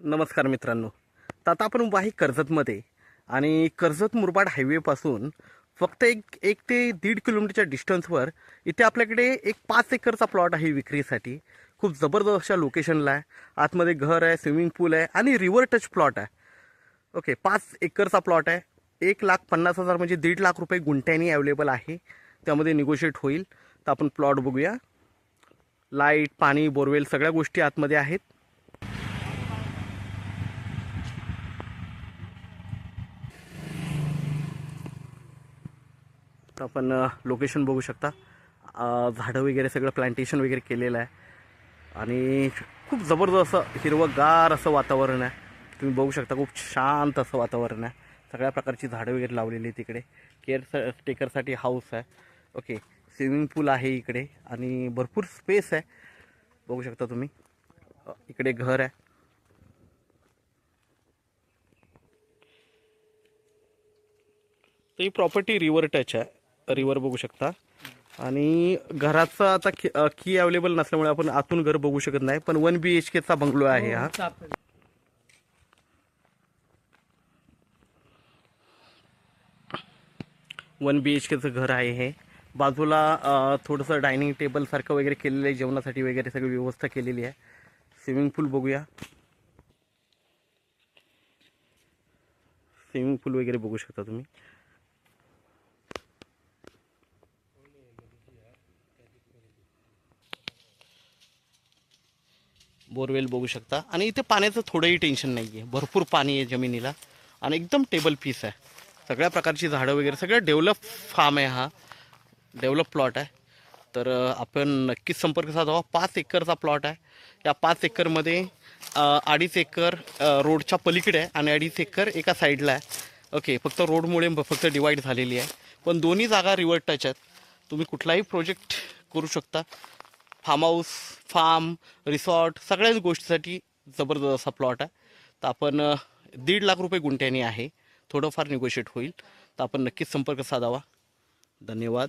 नमस्कार मित्रांनो. तर आता आपण उभा आहे कर्जतमध्ये आणि कर्जत मुरबाड हायवेपासून फक्त एक ते 1.5 किलोमीटरच्या डिस्टन्सवर इथे आपल्याकडे एक 5 एकरचा प्लॉट आहे विक्रीसाठी. खूप जबरदस्त अशा लोकेशनला आहे. आतमध्ये घर आहे, स्विमिंग पूल आहे आणि रिव्हर टच प्लॉट आहे. ओके, 5 एकरचा प्लॉट आहे. 1,50,000 म्हणजे 1.5 लाख रुपये गुंठ्यानी अवेलेबल आहे. त्यामध्ये निगोशिएट होईल. तर आपण प्लॉट बघूया. लाईट, पाणी, बोरवेल सगळ्या गोष्टी आतमध्ये आहेत. तर आपण लोकेशन बघू शकता. झाडं वगैरे सगळं प्लांटेशन वगैरे केलेलं आहे आणि खूप जबरदस्त असं हिरवंगार असं वातावरण आहे. तुम्ही बघू शकता, खूप शांत असं वातावरण आहे. सगळ्या प्रकारची झाडं वगैरे लावलेली तिकडे. केअर टेकरसाठी हाऊस आहे. ओके, स्विमिंग पूल आहे इकडे आणि भरपूर स्पेस आहे. बघू शकता तुम्ही. इकडे घर आहे. तर ही प्रॉपर्टी रिव्हर टच आहे. रिव्हर बघू शकता आणि घराचं आता की अवेलेबल नसल्यामुळे आपण आतून घर बघू शकत नाही, पण 1 BHK चा बंगलो आहे हा. 1 BHK चं घर आहे हे. बाजूला थोडंसं डायनिंग टेबल सारखं वगैरे केलेलं आहे. जेवणासाठी वगैरे सगळी व्यवस्था केलेली आहे. स्विमिंग पूल बघूया. स्विमिंग पूल वगैरे बघू शकता तुम्ही. बोरवेल बघू शकता आणि इथे पाण्याचं थोडंही टेन्शन नाही आहे. भरपूर पाणी आहे जमिनीला आणि एकदम टेबल पीस आहे. सगळ्या प्रकारची झाडं वगैरे सगळं डेव्हलप फार्म आहे हा. डेव्हलप प्लॉट आहे. तर आपण नक्कीच संपर्क साधावा. 5 एकरचा प्लॉट आहे. या 5 एकरमध्ये 2.5 एकर रोडच्या पलीकडे आहे आणि 2.5 एकर एका साईडला आहे. ओके, फक्त रोडमुळे फक्त डिवाईड झालेली आहे, पण दोन्ही जागा रिव्हर टच आहेत. तुम्ही कुठलाही प्रोजेक्ट करू शकता. फार्म हाऊस, फार्म, रिसॉर्ट सगळ्याच गोष्टीसाठी जबरदस्त असा प्लॉट आहे. तर आपण 1.5 लाख रुपये गुंठ्याने आहे. थोडंफार निगोशिएट होईल. तर आपण नक्कीच संपर्क साधावा. धन्यवाद.